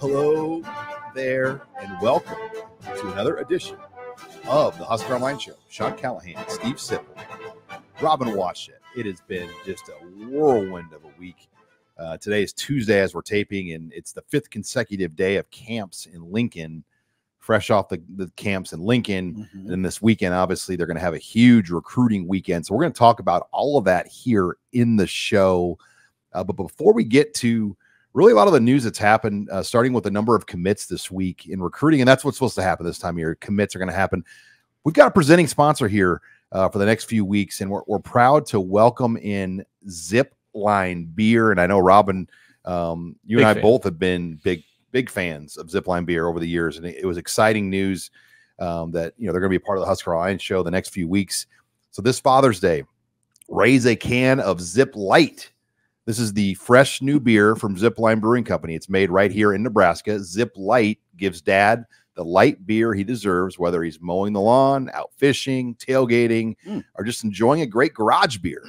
Hello there, and welcome to another edition of the Husker Online Show. Sean Callahan, Steve Sipple, Robin Washett. It has been just a whirlwind of a week. Today is Tuesday as we're taping, and it's the 5th consecutive day of camps in Lincoln, fresh off the camps in Lincoln. And then this weekend, obviously, they're going to have a huge recruiting weekend. So we're going to talk about all of that here in the show. But before we get to really a lot of the news that's happened, starting with the number of commits this week in recruiting, and that's what's supposed to happen this time of year. Commits are going to happen. We've got a presenting sponsor here for the next few weeks, and we're proud to welcome in Zipline Beer. And I know, Robin, you and I both have been big fans of Zipline Beer over the years, and it was exciting news that they're going to be a part of the Husker Online Show the next few weeks. So this Father's Day, raise a can of ZipLite. This is the fresh new beer from Zipline Brewing Company. It's made right here in Nebraska. ZipLite gives Dad the light beer he deserves, whether he's mowing the lawn, out fishing, tailgating, or just enjoying a great garage beer.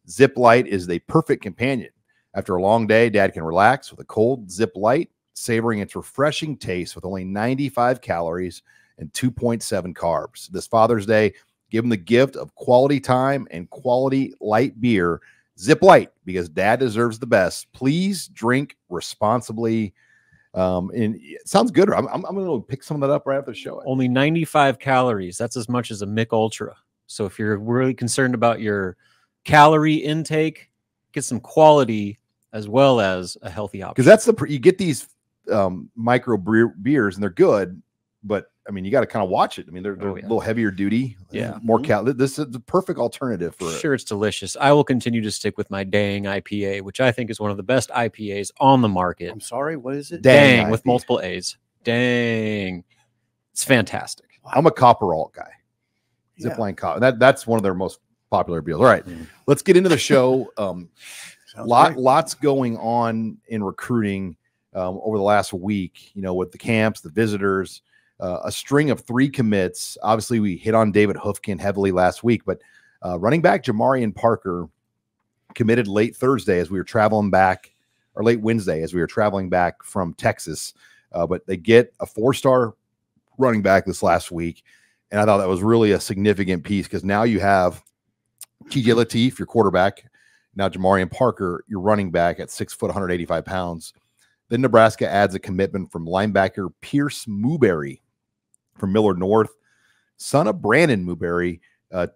ZipLite is the perfect companion. After a long day, Dad can relax with a cold ZipLite, savoring its refreshing taste with only 95 calories and 2.7 carbs. This Father's Day, give him the gift of quality time and quality light beer. ZipLite, because Dad deserves the best. Please drink responsibly. And it sounds good. I'm going to pick some of that up right after the show. Only 95 calories. That's as much as a Mick Ultra. So if you're really concerned about your calorie intake, get some quality as well as a healthy option. Because that's you get these micro beers and they're good, but I mean, you got to kind of watch it. I mean, they're a little heavier duty. Yeah. More This is the perfect alternative for it. Sure, it's delicious. I will continue to stick with my Dang IPA, which I think is one of the best IPAs on the market. I'm sorry, what is it? Dang with multiple A's. Dang. It's fantastic. I'm a Copper Alt guy. Zipline Copper. That's one of their most popular beers. All right, let's get into the show. Lots going on in recruiting over the last week, with the camps, the visitors, a string of 3 commits. Obviously, we hit on David Hoofkin heavily last week, but running back Jamarian Parker committed late Thursday as we were traveling back, or late Wednesday as we were traveling back from Texas. But they get a 4-star running back this last week. And I thought that was really a significant piece because now you have TJ Lateef, your quarterback. Now Jamarian Parker, your running back at 6 foot, 185 pounds. Then Nebraska adds a commitment from linebacker Pierce Mewberry from Millard North, son of Brandon Mewberry.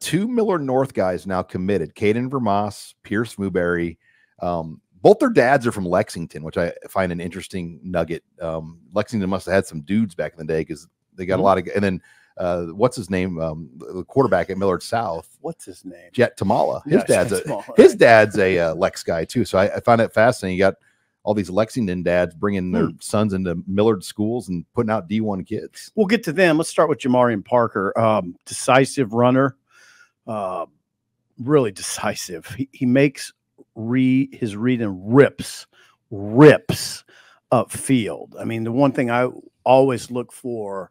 2 Millard North guys now committed. Caden Vermas, Pierce Mewberry. Both their dads are from Lexington, which I find an interesting nugget. Lexington must have had some dudes back in the day because they got a lot of. And then what's his name? The quarterback at Millard South. What's his name? Jet Tamala. Tamala, his dad's a Lex guy too. So I find it fascinating. You got all these Lexington dads bringing their sons into Millard schools and putting out D1 kids. We'll get to them. Let's start with Jamarian Parker. Decisive runner, really decisive. He makes his read and rips upfield. I mean, the one thing I always look for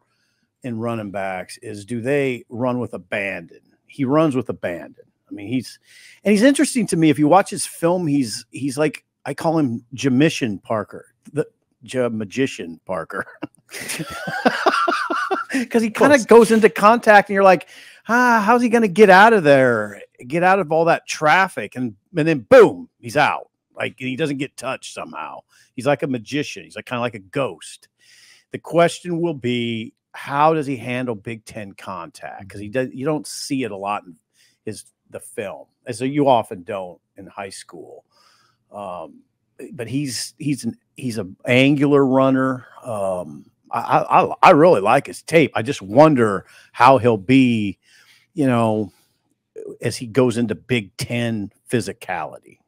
in running backs is, do they run with abandon? He runs with abandon. I mean, he's interesting to me. If you watch his film, he's like, I call him Jamician Parker, the Magician Parker, because he kind of goes into contact and you're like, how's he going to get out of there, get out of all that traffic? And then boom, he's out. Like, he doesn't get touched somehow. He's like a magician. He's like kind of like a ghost. The question will be, how does he handle Big Ten contact? Because you don't see it a lot in the film, and so you often don't in high school. But he's an angular runner. I really like his tape. I just wonder how he'll be, as he goes into Big Ten physicality.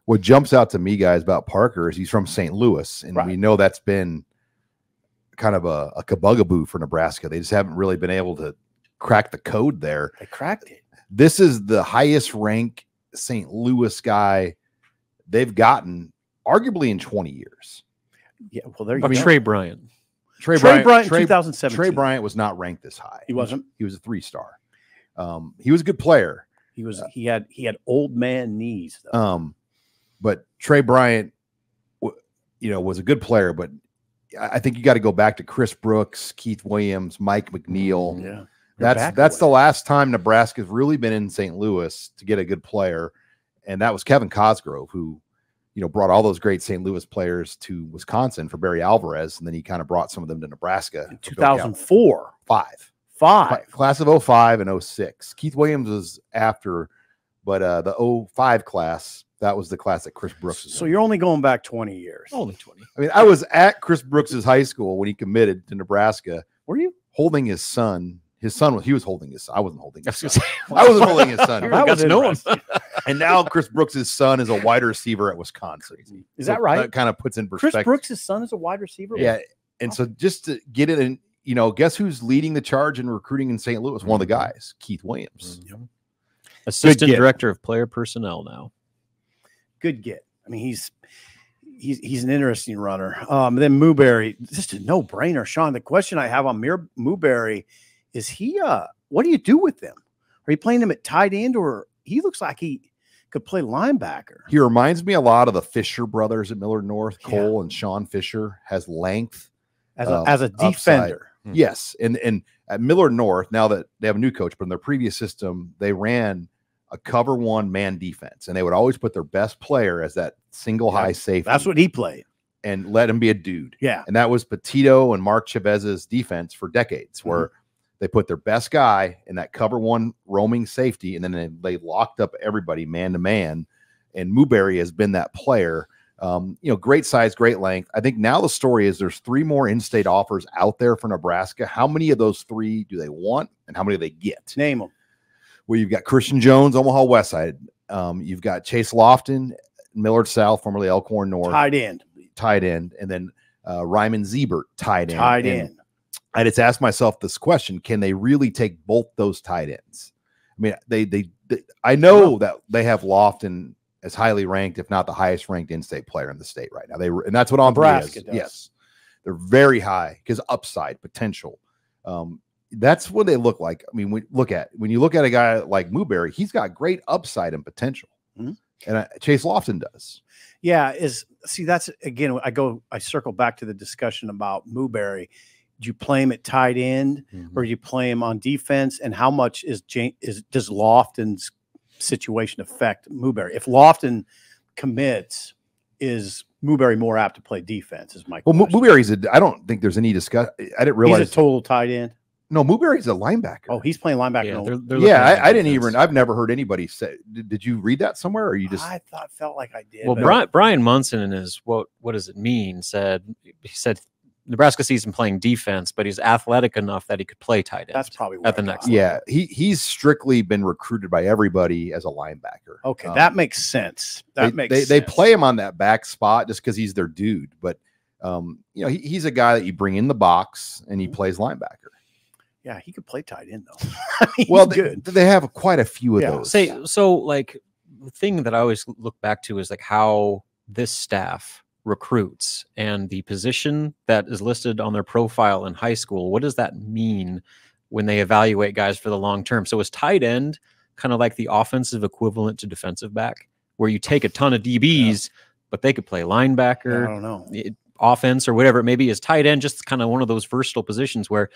What jumps out to me, guys, about Parker is he's from St. Louis, and we know that's been kind of a bugaboo for Nebraska. They just haven't really been able to crack the code there. They cracked it. This is the highest rank St. Louis guy they've gotten arguably in 20 years. Yeah, well, there you go. Trey Bryant. Trey Bryant 2017. Trey Bryant was not ranked this high. He wasn't. He was a 3-star. He was a good player. He had old man knees though. But Trey Bryant was a good player, but I think you got to go back to Chris Brooks, Keith Williams, Mike McNeil. Yeah. That's the last time Nebraska's really been in St. Louis to get a good player. And that was Kevin Cosgrove, who, brought all those great St. Louis players to Wisconsin for Barry Alvarez. And then he kind of brought some of them to Nebraska. In 2004. Five. Class of 05 and 06. Keith Williams was after, but the 05 class, that was the class that Chris Brooks was in. So you're only going back 20 years. Only 20. I mean, I was at Chris Brooks's high school when he committed to Nebraska. Were you? Holding his son. He was holding his son. I wasn't holding his son. I I wasn't holding his son. That was to know him. And now Chris Brooks' son is a wide receiver at Wisconsin. Is that right? That kind of puts in perspective. Chris Brooks' son is a wide receiver? Yeah. And so just to get it in, guess who's leading the charge in recruiting in St. Louis? One of the guys, Keith Williams. Assistant director of player personnel now. Good get. I mean, he's an interesting runner. Then Mooberry, just a no-brainer. Sean, the question I have on Mooberry is what do you do with him? Are you playing him at tight end, or he looks like he could play linebacker? He reminds me a lot of the Fisher brothers at Millard North. Cole and Sean Fisher has length as a defender. Yes. And at Millard North, now that they have a new coach, but in their previous system, they ran a cover one man defense, and they would always put their best player as that single high safety. That's what he played. And let him be a dude. Yeah. And that was Petito and Mark Chavez's defense for decades, where they put their best guy in that cover one roaming safety, and then they locked up everybody man to man. And Mooberry has been that player. Great size, great length. I think now the story is there's 3 more in-state offers out there for Nebraska. How many of those 3 do they want, and how many do they get? Name them. Well, you've got Christian Jones, Omaha West Side. You've got Chase Lofton, Millard South, formerly Elkhorn North. Tight end. And then Ryman Ziebert, tight end. Tight end. I just asked myself this question: can they really take both those tight ends? I mean, they I know that they have Lofton as highly ranked, if not the highest ranked in-state player in the state right now. And that's what Nebraska does. Yes, they're very high because upside potential. That's what they look like. I mean, when you look at a guy like Mooberry, he's got great upside and potential, and Chase Lofton does. Yeah, that's again. I circle back to the discussion about Mooberry. Do you play him at tight end, or do you play him on defense? And how much does Lofton's situation affect Mooberry? If Lofton commits, is Mooberry more apt to play defense? Is my question. Well, Mooberry's I don't think there's any discussion. I didn't realize he's a total tight end. No, Mooberry's a linebacker. Oh, he's playing linebacker. Yeah, I didn't even. I've never heard anybody say. Did you read that somewhere, or you just? I felt like I did. Well, Brian Munson in his what does it mean? He said Nebraska sees him playing defense, but he's athletic enough that he could play tight end. That's probably at the next. Yeah, he's strictly been recruited by everybody as a linebacker. Okay, that makes sense. They play him on that back spot just because he's their dude, but he's a guy that you bring in the box and he plays linebacker. Yeah, he could play tight end though. They have quite a few of those. The thing that I always look back to is like how this staff recruits and the position that is listed on their profile in high school. What does that mean when they evaluate guys for the long term? So is tight end kind of like the offensive equivalent to defensive back, where you take a ton of DBs, but they could play linebacker, I don't know, offense or whatever it may be? Is tight end just kind of one of those versatile positions where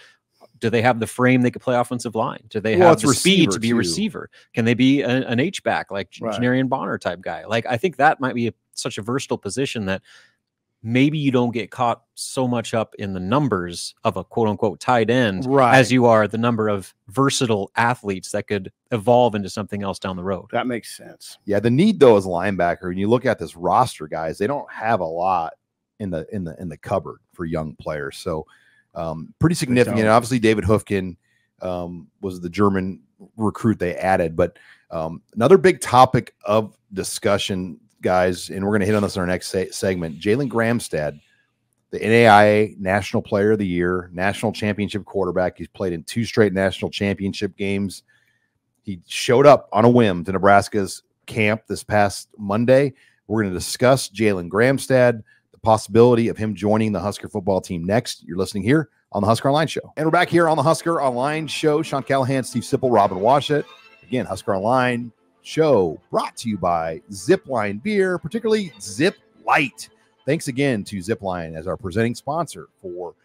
do they have the frame they could play offensive line? Do they have the speed to be a receiver? Can they be an H-back like Janarian Bonner type guy? Like, I think that might be such a versatile position that maybe you don't get caught so much up in the numbers of a quote unquote tight end as you are the number of versatile athletes that could evolve into something else down the road. That makes sense. Yeah. The need though is linebacker. When you look at this roster, guys, they don't have a lot in the cupboard for young players. So pretty significant. Obviously David Hoofkin was the German recruit they added, but another big topic of discussion, guys, and we're going to hit on this in our next segment. Jalen Gramstad, the NAIA National Player of the Year, National Championship quarterback. He's played in 2 straight national championship games. He showed up on a whim to Nebraska's camp this past Monday. We're going to discuss Jalen Gramstad, the possibility of him joining the Husker football team next. You're listening here on the Husker Online Show. And we're back here on the Husker Online Show. Sean Callahan, Steve Sipple, Robin Washut. Again, Husker Online Show brought to you by Zipline Beer, particularly ZipLite. thanks again to Zipline as our presenting sponsor for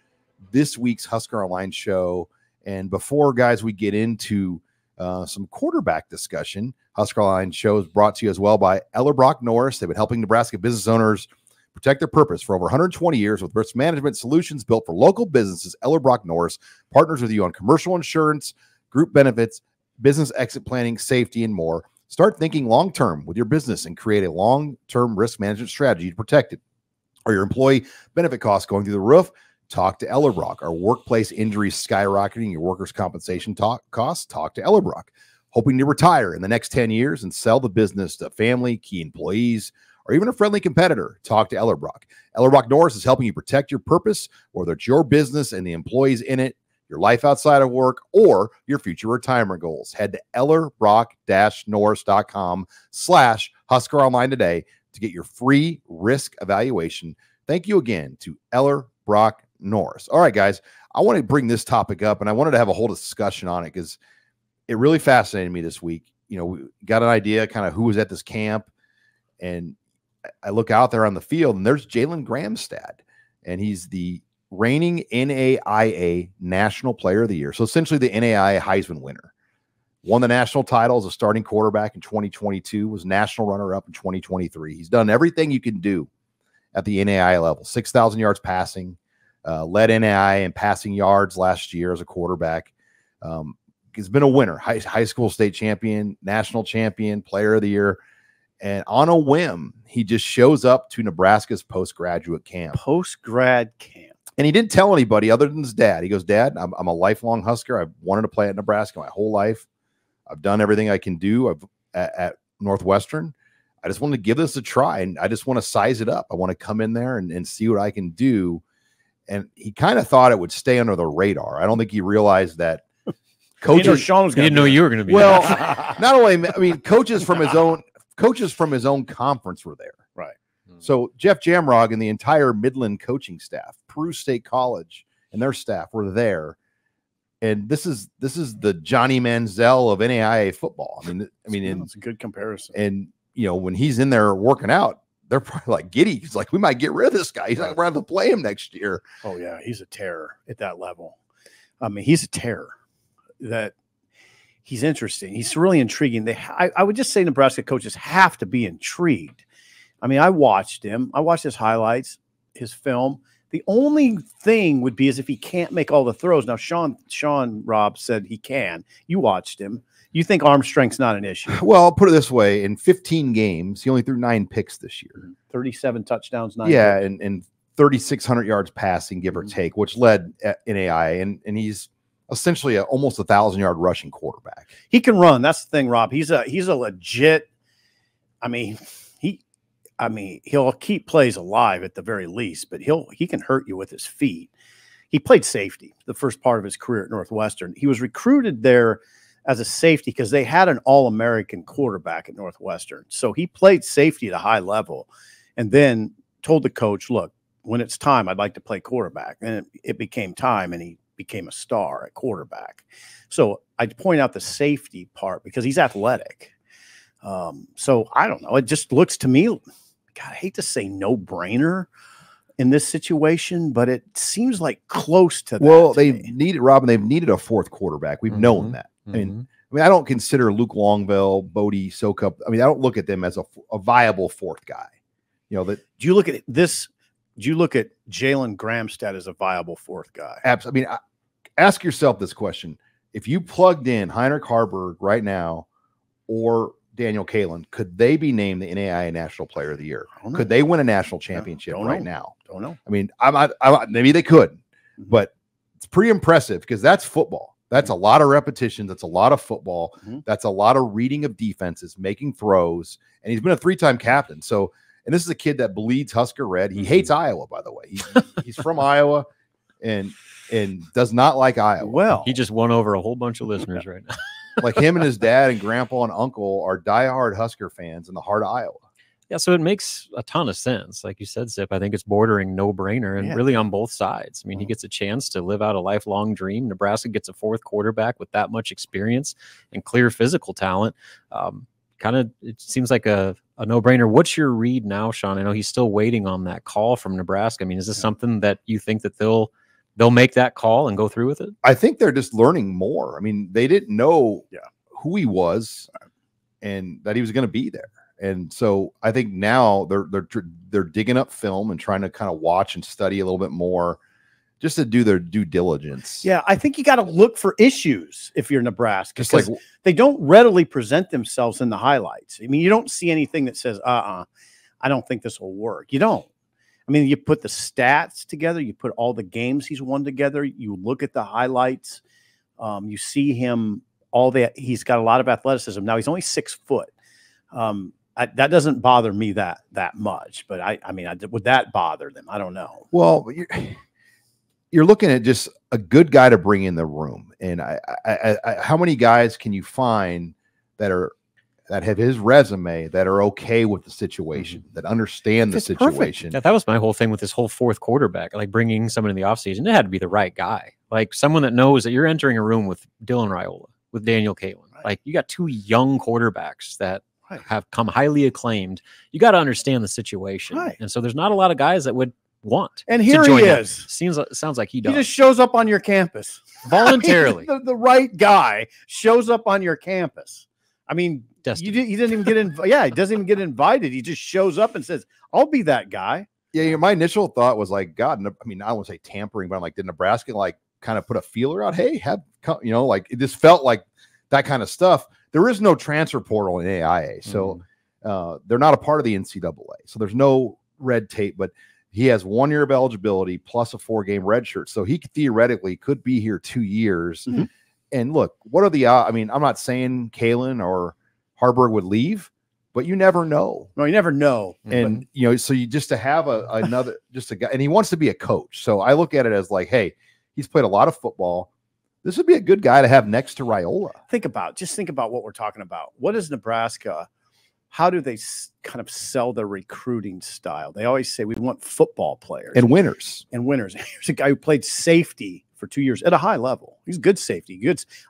this week's Husker Online show. And before, guys, we get into some quarterback discussion, Husker Online show is brought to you as well by Ellerbrock-Norris. They've been helping Nebraska business owners protect their purpose for over 120 years with risk management solutions built for local businesses. Ellerbrock-Norris partners with you on commercial insurance, group benefits, business exit planning, safety, and more. Start thinking long-term with your business and create a long-term risk management strategy to protect it. Are your employee benefit costs going through the roof? Talk to Ellerbrock. Are workplace injuries skyrocketing your workers' compensation costs? Talk to Ellerbrock. Hoping to retire in the next 10 years and sell the business to family, key employees, or even a friendly competitor? Talk to Ellerbrock. Ellerbrock-Norris is helping you protect your purpose, whether it's your business and the employees in it, your life outside of work, or your future retirement goals. Head to ellerbrock-norris.com/HuskerOnline today to get your free risk evaluation. Thank you again to Ellerbrock-Norris. All right, guys, I want to bring this topic up, and I wanted to have a whole discussion on it because it really fascinated me this week. You know, we got an idea kind of who was at this camp, and I look out there on the field, and there's Jalen Gramstad, and he's the reigning NAIA National Player of the Year. So essentially the NAIA Heisman winner. Won the national title as a starting quarterback in 2022, was national runner-up in 2023. He's done everything you can do at the NAIA level. 6,000 yards passing, led NAIA in passing yards last year as a quarterback. He's been a winner, high school state champion, national champion, player of the year. And on a whim, he just shows up to Nebraska's postgraduate camp. Post-grad camp. And he didn't tell anybody other than his dad. He goes, Dad, I'm a lifelong Husker. I've wanted to play at Nebraska my whole life. I've done everything I can do at Northwestern. I just want to give this a try, and I just want to size it up. I want to come in there and see what I can do. And he kind of thought it would stay under the radar. I don't think he realized that coaches. Sean was going to know you were going to be. Well, not only, I mean, coaches from his own conference were there. Right. So Jeff Jamrog and the entire Midland coaching staff, Peru State College and their staff were there. And this is the Johnny Manziel of NAIA football. I mean, it's a good comparison. And you know, when he's in there working out, they're probably like giddy. He's like, we might get rid of this guy. He's not going to have to play him next year. Oh yeah, he's a terror at that level. I mean, he's a terror. That he's interesting. He's really intriguing. I would just say Nebraska coaches have to be intrigued. I mean, I watched him. I watched his highlights, his film. The only thing would be is if he can't make all the throws. Now, Sean Robb said he can. You watched him. You think arm strength's not an issue? Well, I'll put it this way. In 15 games, he only threw 9 picks this year. 37 touchdowns, 9 Yeah, picks. and 3,600 yards passing, give or take, which led NAIA. And he's essentially almost 1,000-yard rushing quarterback. He can run. That's the thing, Rob. He's a legit. He'll keep plays alive at the very least, but he can hurt you with his feet. He played safety the first part of his career at Northwestern. He was recruited there as a safety because they had an All-American quarterback at Northwestern. So he played safety at a high level, and then told the coach, "Look, when it's time, I'd like to play quarterback." And it became time, and he became a star at quarterback. So I'd point out the safety part because he's athletic. So I don't know. It just looks to me, God, I hate to say no-brainer in this situation, but it seems like close to that. Well, they've needed a fourth quarterback. We've known that. I mean, I don't consider Luke Longville, Bodie Sokup. I mean, I don't look at them as a viable fourth guy. You know, that. Do you look at this? Do you look at Jalen Gramstad as a viable fourth guy? Absolutely. I mean, ask yourself this question. If you plugged in Heinrich Harburg right now or Daniel Kalen, could they be named the NAIA National Player of the Year? Could they win a national championship right now? Don't know. I mean, maybe they could, but it's pretty impressive because that's football. That's a lot of repetitions. That's a lot of football. That's a lot of reading of defenses, making throws. And he's been a 3-time captain. So, and this is a kid that bleeds Husker red. He hates Iowa, by the way. He's from Iowa and does not like Iowa. Well, he just won over a whole bunch of listeners right now. Like him and his dad and grandpa and uncle are diehard Husker fans in the heart of Iowa. Yeah, so it makes a ton of sense. Like you said, Zip, I think it's bordering no-brainer and really on both sides. I mean, he gets a chance to live out a lifelong dream. Nebraska gets a fourth quarterback with that much experience and clear physical talent. God, it seems like a no-brainer. What's your read now, Sean? I know he's still waiting on that call from Nebraska. I mean, is this something that you think that they'll make that call and go through with it? I think they're just learning more. I mean, they didn't know who he was and that he was going to be there. And so I think now they're digging up film and trying to kind of watch and study a little bit more just to do their due diligence. Yeah, I think you got to look for issues if you're Nebraska, because they don't readily present themselves in the highlights. I mean, you don't see anything that says, I don't think this will work. You don't. I mean, you put the stats together, you put all the games he's won together, you look at the highlights, you see him, he's got a lot of athleticism. Now, he's only 6 foot. That doesn't bother me that much, but I mean, would that bother them? I don't know. Well, you're looking at just a good guy to bring in the room. And how many guys can you find that have his resume that are okay with the situation, that understand the situation? Yeah, that was my whole thing with this whole fourth quarterback, like bringing someone in the offseason. It had to be the right guy, like someone that knows that you're entering a room with Dylan Raiola, with Daniel Kaelin. Right. Like, you got 2 young quarterbacks that have come highly acclaimed. You got to understand the situation. Right. And so there's not a lot of guys that would want. And here he is. Sounds like he does. He just shows up on your campus voluntarily. I mean, the right guy shows up on your campus. I mean, he didn't even get invited. Yeah, he doesn't even get invited. He just shows up and says, "I'll be that guy." Yeah, my initial thought was like, God, I mean, I don't want to say tampering, but I'm like, did Nebraska like kind of put a feeler out? Hey, like it just felt like that kind of stuff. There is no transfer portal in AIA, so they're not a part of the NCAA. So there's no red tape, but he has 1 year of eligibility plus a 4-game red shirt. So he theoretically could be here 2 years. Mm-hmm. And look, what are the odds? I mean, I'm not saying Kaelin or Harburg would leave, but you never know. No, you never know. And, so you just to have another, just a guy, and he wants to be a coach. So I look at it as like, hey, he's played a lot of football. This would be a good guy to have next to Raiola. Think about what we're talking about. What is Nebraska? How do they kind of sell their recruiting style? They always say we want football players and winners. Here's a guy who played safety for 2 years at a high level. He's good safety.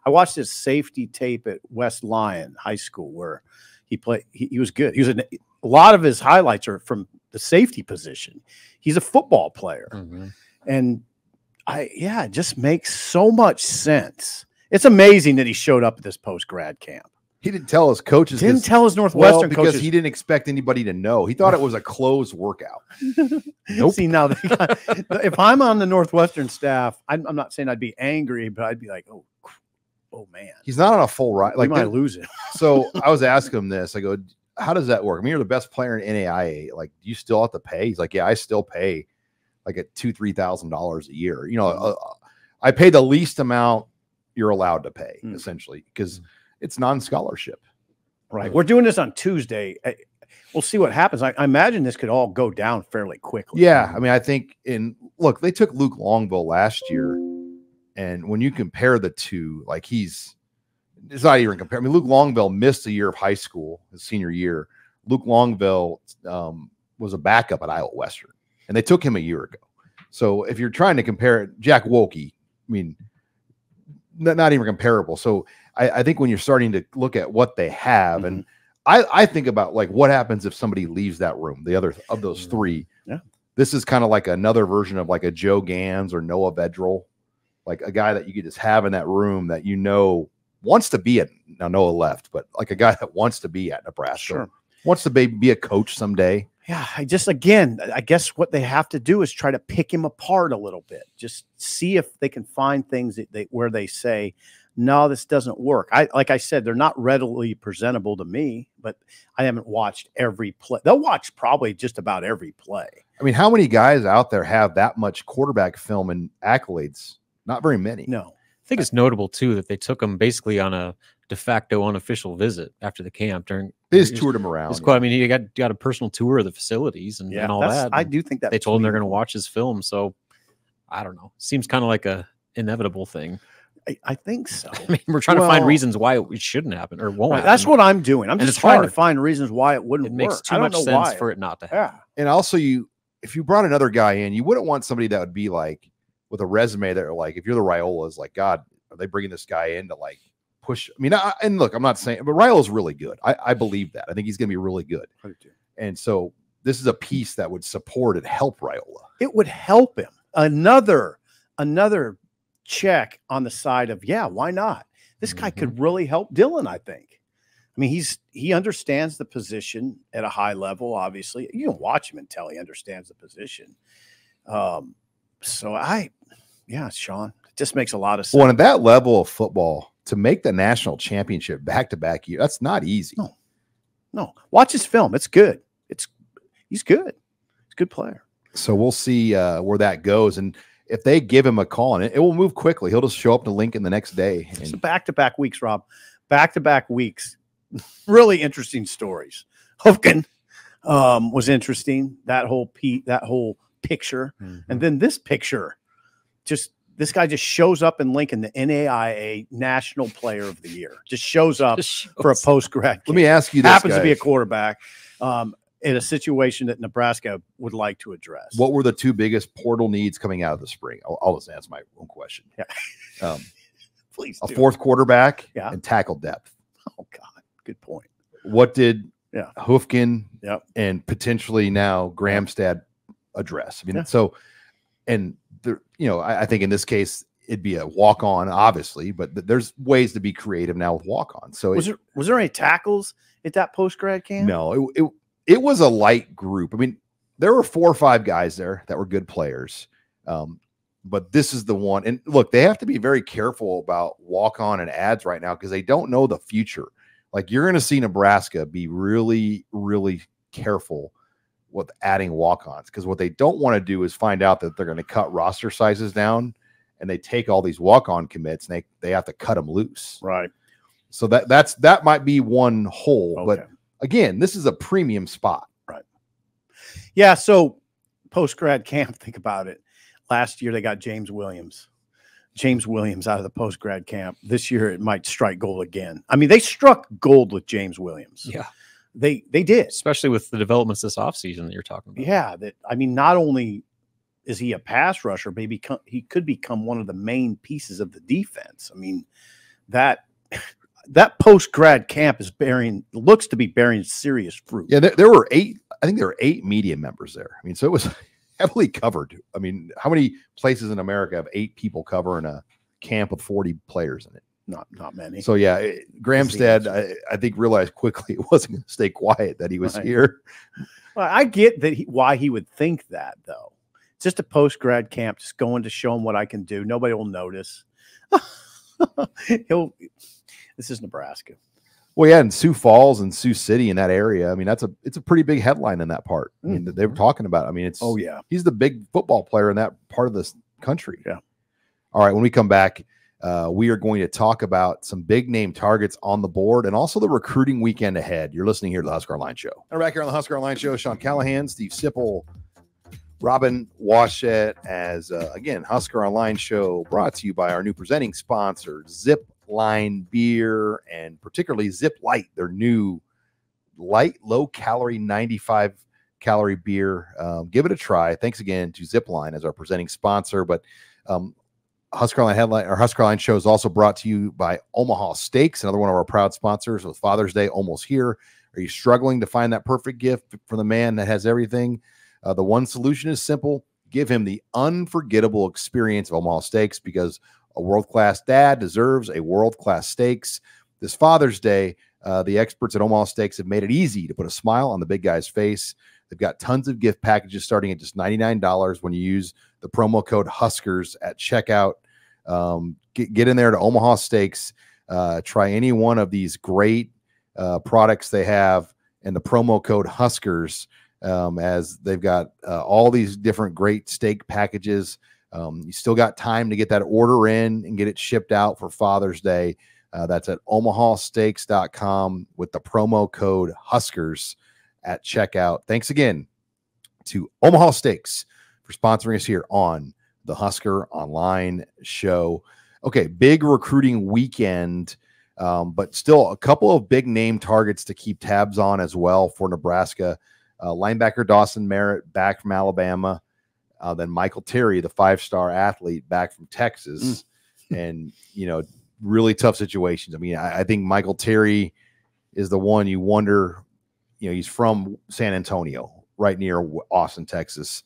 I watched his safety tape at West Lyon High School where he played. He was good. A lot of his highlights are from the safety position. He's a football player, and it just makes so much sense. It's amazing that he showed up at this post-grad camp. He didn't tell his coaches. Didn't tell his Northwestern because coaches. He didn't expect anybody to know. He thought it was a closed workout. Nope. See, now if I'm on the Northwestern staff, I'm not saying I'd be angry, but I'd be like, oh man, he's not on a full ride. Like, might lose it. So I was asking him this. I go, how does that work? I mean, you're the best player in NAIA. Like, do you still have to pay? He's like, yeah, I still pay like at $2,000-3,000 a year. I pay the least amount you're allowed to pay, essentially, because it's non-scholarship. Right. We're doing this on Tuesday. We'll see what happens. I imagine this could all go down fairly quickly. Yeah. I mean, I think look, they took Luke Longville last year. And when you compare the two, like it's not even compared. I mean, Luke Longville missed a year of high school, his senior year. Luke Longville was a backup at Iowa Western, and they took him a year ago. So if you're trying to compare it, Jack Wolke, I mean, not even comparable. So I think when you're starting to look at what they have, and I think about like what happens if somebody leaves that room, the other of those three. Yeah. This is kind of like another version of like a Joe Gans or Noah Vedral, like a guy that you could just have in that room that wants to be at. Now Noah left, but like a guy that wants to be at Nebraska, wants to be a coach someday. Yeah, I guess what they have to do is try to pick him apart a little bit. Just see if they can find things where they say, no, this doesn't work. Like I said, they're not readily presentable to me, but I haven't watched every play. They'll watch probably just about every play. I mean, how many guys out there have that much quarterback film and accolades? Not very many. No. I think it's notable, too, that they took him basically on a de facto unofficial visit after the camp. They just toured him around. I mean, he got a personal tour of the facilities and all that. I do think that they told him they're going to watch his film. So I don't know. Seems kind of like a inevitable thing. I think so. I mean, we're trying to find reasons why it shouldn't happen or won't happen. That's what I'm doing. I'm just trying to find reasons why it wouldn't work. It makes too much sense for it not to happen. Yeah. And also, if you brought another guy in, you wouldn't want somebody that would be like with a resume that are like, if you're the Raiolas, like, God, are they bringing this guy in to like push. I mean, and look, I'm not saying, but Raiola's really good. I believe that. I think he's going to be really good. I do too. And so this is a piece that would support and help Raiola. It would help him. Another check on the side of, yeah, why not? This guy could really help Dylan, I think. I mean, he understands the position at a high level, obviously. You can watch him and tell he understands the position. So Sean, it just makes a lot of sense. Well, at that level of football, to make the national championship back-to-back year, that's not easy. No. Watch his film. It's good. He's good. He's a good player. So we'll see where that goes. And if they give him a call, and it will move quickly, he'll just show up to Lincoln the next day. It's back-to-back weeks, Rob. Back-to-back weeks. Really interesting stories. Hufkin was interesting. That whole picture. And then this picture, this guy just shows up in Lincoln, the NAIA National Player of the Year. Just shows up for a post-grad. Let me ask you this, happens to be a quarterback in a situation that Nebraska would like to address. What were the two biggest portal needs coming out of the spring? I'll just answer my own question. Yeah. Please a fourth quarterback Yeah. and tackle depth. Oh, God. Good point. What did Hufkin Yep. and potentially now Gramstad address? I mean, I think in this case it'd be a walk-on, obviously, but there's ways to be creative now with walk-on. So was there any tackles at that post-grad camp? No, it was a light group. I mean, there were 4 or 5 guys there that were good players. But this is the one. And look, they have to be very careful about walk-on and ads right now because they don't know the future. Like, you're going to see Nebraska be really, really careful with adding walk-ons, because what they don't want to do is find out that they're going to cut roster sizes down and they take all these walk-on commits and they have to cut them loose. Right. So that might be one hole. Okay. But again, this is a premium spot. Right. Yeah. So post-grad camp, think about it. Last year they got James Williams out of the post-grad camp. This year it might strike gold again. I mean, they struck gold with James Williams. Yeah. They did. Especially with the developments this offseason that you're talking about. Yeah. Not only is he a pass rusher, maybe he could become one of the main pieces of the defense. I mean, that post-grad camp looks to be bearing serious fruit. Yeah, there were 8. I think there were 8 media members there. I mean, so it was heavily covered. I mean, how many places in America have 8 people covering a camp with 40 players in it? Not many. So yeah, Gramstad, I think, realized quickly it wasn't going to stay quiet that he was here. Well, I get that why he would think that, though. It's just a post-grad camp, just going to show him what I can do. Nobody will notice. This is Nebraska. Well, yeah, and Sioux Falls and Sioux City in that area. I mean, it's a pretty big headline in that part. I mean, they were talking about. I mean, he's the big football player in that part of this country. Yeah. All right. When we come back, we are going to talk about some big name targets on the board and also the recruiting weekend ahead. You're listening here to the Husker Online Show. We're back here on the Husker Online Show. Sean Callahan, Steve Sipple, Robin Washett, as again, Husker Online Show brought to you by our new presenting sponsor, Zipline Beer, and particularly ZipLite, their new light, low-calorie, 95-calorie beer. Give it a try. Thanks again to Zipline as our presenting sponsor. But Husker Online Show is also brought to you by Omaha Steaks, another one of our proud sponsors. With Father's Day almost here, are you struggling to find that perfect gift for the man that has everything? The one solution is simple. Give him the unforgettable experience of Omaha Steaks, because a world-class dad deserves a world-class steaks. This Father's Day, the experts at Omaha Steaks have made it easy to put a smile on the big guy's face. They've got tons of gift packages starting at just $99 when you use the promo code Huskers at checkout. Get in there to Omaha Steaks. Try any one of these great products they have, and the promo code Huskers, as they've got all these different great steak packages. You still got time to get that order in and get it shipped out for Father's Day. That's at omahasteaks.com with the promo code Huskers at checkout. Thanks again to Omaha Steaks for sponsoring us here on the Husker Online Show. Okay, big recruiting weekend, but still a couple of big name targets to keep tabs on as well for Nebraska. Linebacker Dawson Merritt back from Alabama. Then Michael Terry, the 5-star athlete, back from Texas. And, really tough situations. I mean, I think Michael Terry is the one you wonder, he's from San Antonio, right near Austin, Texas.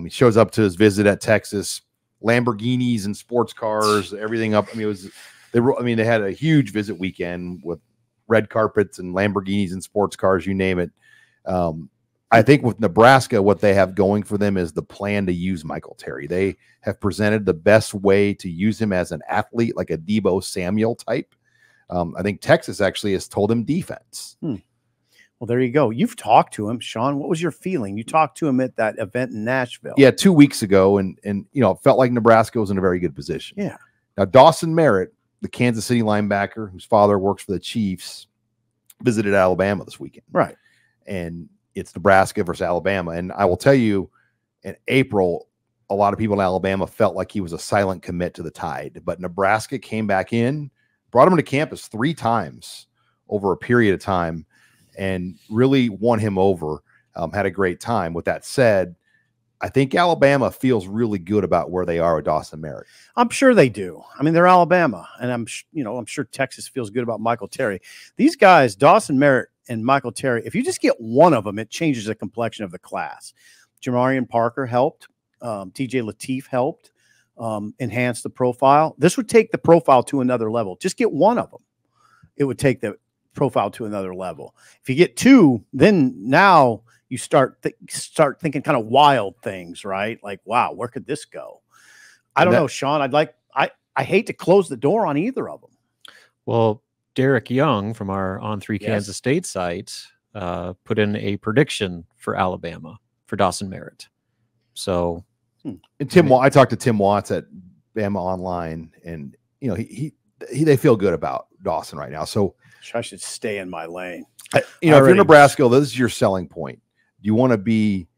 He shows up to his visit at Texas, Lamborghinis and sports cars, everything up. I mean, they had a huge visit weekend with red carpets and Lamborghinis and sports cars, you name it. I think with Nebraska, what they have going for them is the plan to use Michael Terry. They have presented the best way to use him as an athlete, like a Deebo Samuel type. I think Texas actually has told him defense. Well, there you go. You've talked to him, Sean. What was your feeling? You talked to him at that event in Nashville. Yeah, 2 weeks ago, and it felt like Nebraska was in a very good position. Yeah. Now, Dawson Merritt, the Kansas City linebacker whose father works for the Chiefs, visited Alabama this weekend. Right. And it's Nebraska versus Alabama. And I will tell you, in April, a lot of people in Alabama felt like he was a silent commit to the Tide. But Nebraska came back in, brought him to campus 3 times over a period of time, and really won him over, had a great time. With that said, I think Alabama feels really good about where they are with Dawson Merritt. I'm sure they do. I mean, they're Alabama, and I'm sure Texas feels good about Michael Terry. These guys, Dawson Merritt and Michael Terry, if you just get one of them, it changes the complexion of the class. Jamarian Parker helped. TJ Lateef helped enhance the profile. This would take the profile to another level. Just get one of them. It would take the profile to another level. If you get 2, then now you start thinking kind of wild things, right? Like, wow, where could this go? I don't know, Sean. I hate to close the door on either of them. Well, Derek Young from our On3 Kansas State site put in a prediction for Alabama for Dawson Merritt. So, and I talked to Tim Watts at Bama Online, and they feel good about Dawson right now. So I should stay in my lane. If you're Nebraska, this is your selling point. Do you want to be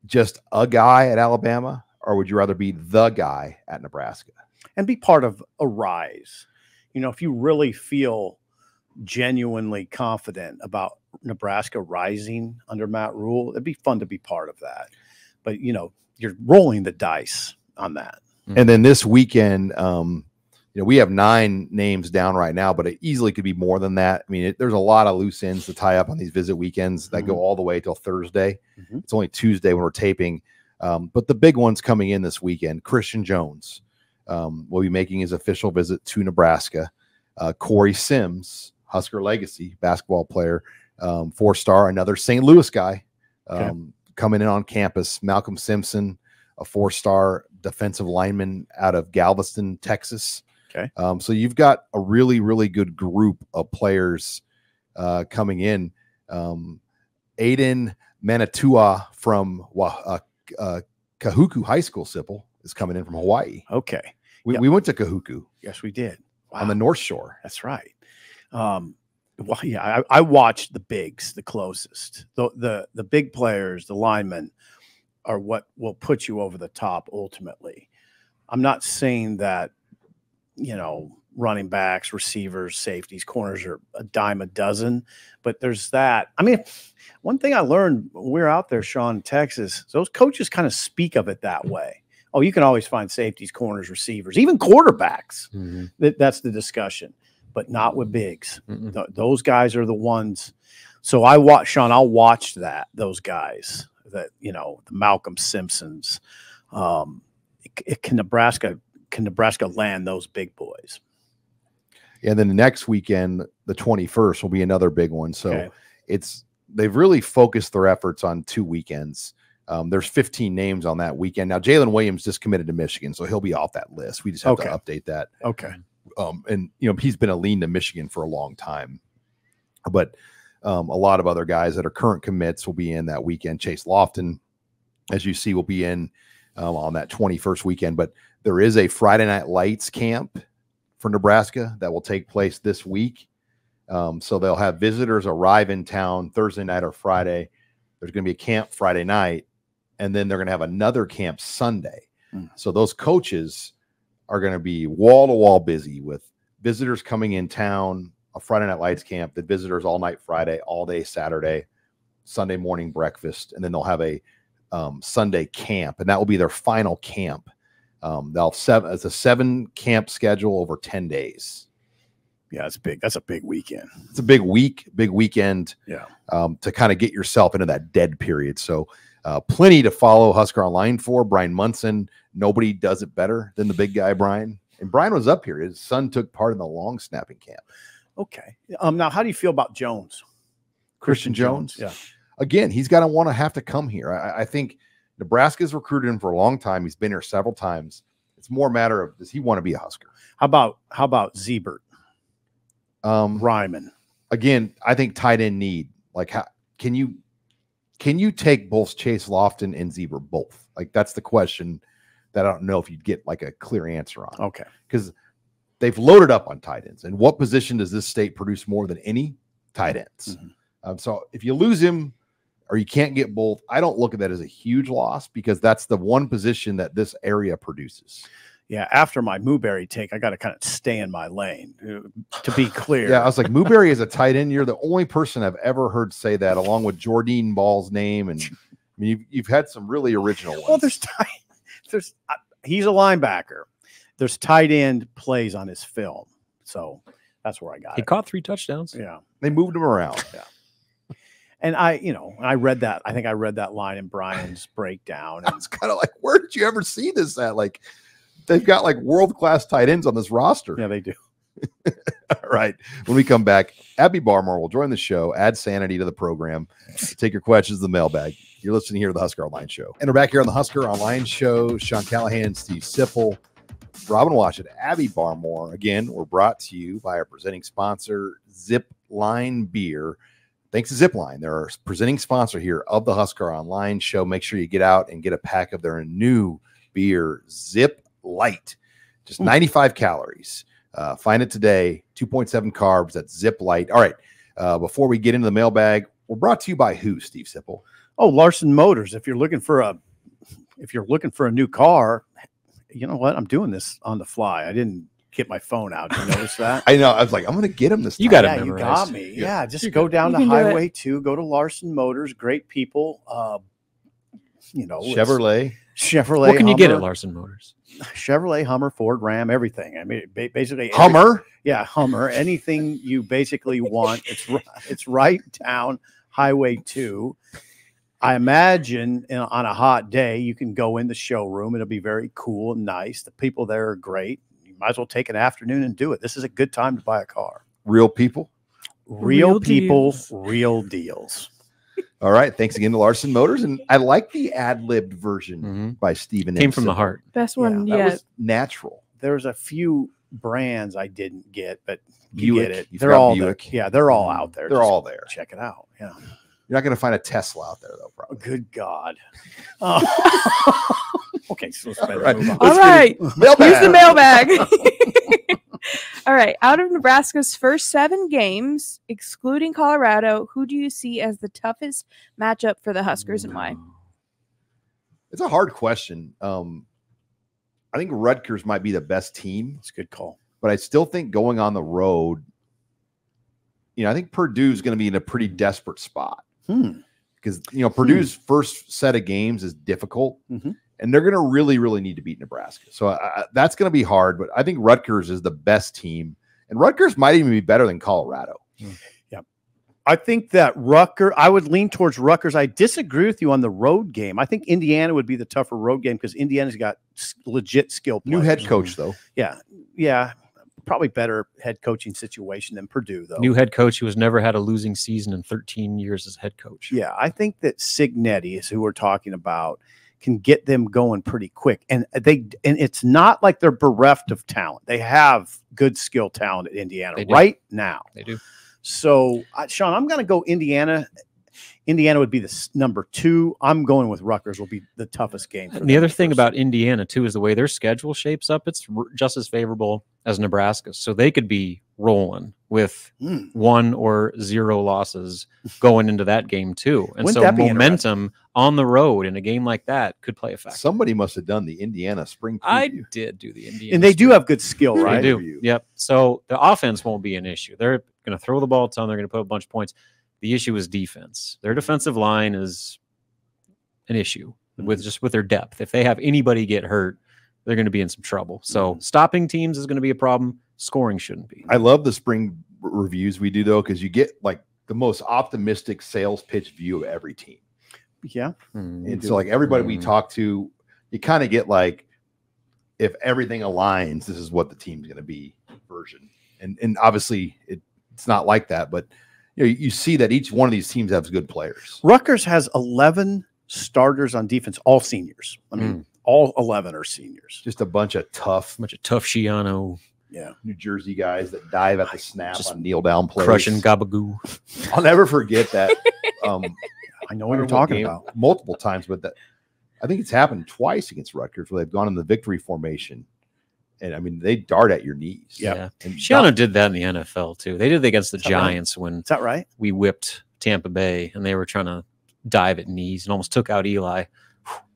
just a guy at Alabama, or would you rather be the guy at Nebraska and be part of a rise? If you really feel genuinely confident about Nebraska rising under Matt Rule, it'd be fun to be part of that. But, you're rolling the dice on that. And then this weekend, we have 9 names down right now, but it easily could be more than that. I mean, there's a lot of loose ends to tie up on these visit weekends that go all the way till Thursday. It's only Tuesday when we're taping. But the big one's coming in this weekend. Christian Jones will be making his official visit to Nebraska. Corey Sims, Husker legacy basketball player, 4-star, another St. Louis guy coming in on campus. Malcolm Simpson, a 4-star defensive lineman out of Galveston, Texas. Okay. So you've got a really, really good group of players coming in. Aiden Manatua from Kahuku High School, Sipple, is coming in from Hawaii. Okay. We went to Kahuku. Yes, we did. Wow. On the North Shore. That's right. Well, yeah, I watched the bigs the closest. The big players, the linemen, are what will put you over the top ultimately. I'm not saying that, running backs, receivers, safeties, corners are a dime a dozen, but there's that. I mean, one thing I learned when we were out there, Sean, in Texas, those coaches kind of speak of it that way. Oh, you can always find safeties, corners, receivers, even quarterbacks. That's the discussion, but not with bigs. Those guys are the ones. So I'll watch those guys that, the Malcolm Simpsons. Can Nebraska land those big boys? And then the next weekend, the 21st, will be another big one. So they've really focused their efforts on 2 weekends. There's 15 names on that weekend. Now, Jalen Williams just committed to Michigan, so he'll be off that list. We just have to update that. Okay. And he's been a lean to Michigan for a long time. But a lot of other guys that are current commits will be in that weekend. Chase Lofton, as you see, will be in on that 21st weekend. But there is a Friday Night Lights camp for Nebraska that will take place this week. So they'll have visitors arrive in town Thursday night or Friday. There's going to be a camp Friday night, and then they're going to have another camp Sunday. So those coaches are going to be wall-to-wall busy with visitors coming in town, a Friday Night Lights camp, the visitors all night Friday, all day Saturday, Sunday morning breakfast, and then they'll have a Sunday camp, and that will be their final camp. They'll have it's a 7 camp schedule over 10 days. Yeah, it's big. That's a big weekend. It's a big weekend. Yeah. To kind of get yourself into that dead period. So plenty to follow Husker Online for. Brian Munson, nobody does it better than the big guy, Brian. And Brian was up here. His son took part in the long snapping camp. Okay. Now, how do you feel about Jones? Christian Jones? Yeah. Again, he's going to have to come here. I think Nebraska's recruited him for a long time. He's been here several times. It's more a matter of, does he want to be a Husker? How about Zebert? Ryman. Again, I think tight end need. Like, how can you take both Chase Lofton and Zebert both? Like, that's the question that I don't know if you'd get like a clear answer on. Okay. Because they've loaded up on tight ends. And what position does this state produce more than any? Tight ends. Mm-hmm. So if you lose him or you can't get both, I don't look at that as a huge loss, because that's the one position that this area produces. Yeah, after my Mooberry take, I got to kind of stay in my lane, to be clear. Yeah, I was like, Mooberry is a tight end. You're the only person I've ever heard say that, along with Jordine Ball's name. And I mean, you've had some really original ones. Well, he's a linebacker. There's tight end plays on his film. So that's where I got it. He caught 3 touchdowns. Yeah. They moved him around. Yeah. And I read that. I think I read that line in Brian's breakdown. And it's kind of like, where did you ever see this at? Like, they've got like world-class tight ends on this roster. Yeah, they do. All right. When we come back, Abby Barmore will join the show, add sanity to the program, take your questions in the mailbag. You're listening here to the Husker Online Show. And we're back here on the Husker Online Show. Sean Callahan, Steve Sipple, Robin Watchett, Abby Barmore. Again, we're brought to you by our presenting sponsor, Zipline Beer. Thanks to Zipline. They're our presenting sponsor here of the Husker Online Show. Make sure you get out and get a pack of their new beer, ZipLite. Just 95 calories. Find it today. 2.7 carbs. That's ZipLite. All right. Before we get into the mailbag, we're brought to you by who, Steve Sipple? Oh, Larson Motors. If you're looking for a new car, you know what? I'm doing this on the fly. I didn't get my phone out. Did you notice that? I know. I was like, I'm going to get him this time. You got it. Yeah, you got me. Yeah, just go down to Highway 2, go to Larson Motors. Great people. Chevrolet. What can you get at Larson Motors? Chevrolet, Hummer, Ford, Ram, everything. I mean, basically Hummer. Yeah, Hummer. Anything you basically want. It's right down Highway 2. I imagine on a hot day, you can go in the showroom. It'll be very cool and nice. The people there are great. You might as well take an afternoon and do it. This is a good time to buy a car. Real people. Real people, real deals. All right. Thanks again to Larson Motors. And I like the ad-libbed version by Stephen. Came from the heart. Best one yet. That was natural. There's a few brands I didn't get, but Buick, get it. They're all Buick. there. Yeah, they're all out there. They're all there. Check it out. Yeah. You're not going to find a Tesla out there, though, probably. Good God. Okay, so let's all right. Use the mailbag. All right. Out of Nebraska's first 7 games, excluding Colorado, who do you see as the toughest matchup for the Huskers and why? It's a hard question. I think Rutgers might be the best team. It's a good call. But I still think going on the road, I think Purdue's going to be in a pretty desperate spot. Because, Purdue's first set of games is difficult. And they're going to really, really need to beat Nebraska. So that's going to be hard. But I think Rutgers is the best team. And Rutgers might even be better than Colorado. Yeah. I think that I would lean towards Rutgers. I disagree with you on the road game. I think Indiana would be the tougher road game because Indiana's got legit skill players. New head coach, though. Yeah. Yeah. Probably better head coaching situation than Purdue, though. New head coach who has never had a losing season in 13 years as head coach. Yeah. I think that Signetti is who we're talking about. Can get them going pretty quick. And it's not like they're bereft of talent. They have good skill talent at Indiana right now. They do. So, Sean, I'm going to go Indiana. Indiana would be the number 2. I'm going with Rutgers will be the toughest game. And the other thing about Indiana, too, is the way their schedule shapes up. It's just as favorable as Nebraska. So they could be rolling with 1 or 0 losses going into that game, too. And so momentum on the road in a game like that could play a factor. Somebody must have done the Indiana spring preview. I did do the Indiana. And they do have good skill, right? They do. Yep. So the offense won't be an issue. They're going to throw the ball a ton. They're going to put a bunch of points. The issue is defense. Their defensive line is an issue with their depth. If they have anybody get hurt, they're going to be in some trouble. So stopping teams is going to be a problem. Scoring shouldn't be. I love the spring reviews we do though, because you get like the most optimistic sales pitch view of every team. Yeah. And so like everybody we talk to, you kind of get like, if everything aligns, this is what the team's going to be version. And obviously it's not like that, but you see that each one of these teams has good players. Rutgers has 11 starters on defense, all seniors. I mean, all 11 are seniors. Just a bunch of tough Shiano. Yeah, New Jersey guys that dive at the snap on kneel down plays. Crushing Gabagoo. I'll never forget that. I know what you're talking about. Multiple times, but I think it's happened twice against Rutgers where they've gone in the victory formation. And I mean, they dart at your knees. Yeah. And Shiano did that in the NFL too. They did it against the Giants when is that right? We whipped Tampa Bay and they were trying to dive at knees and almost took out Eli.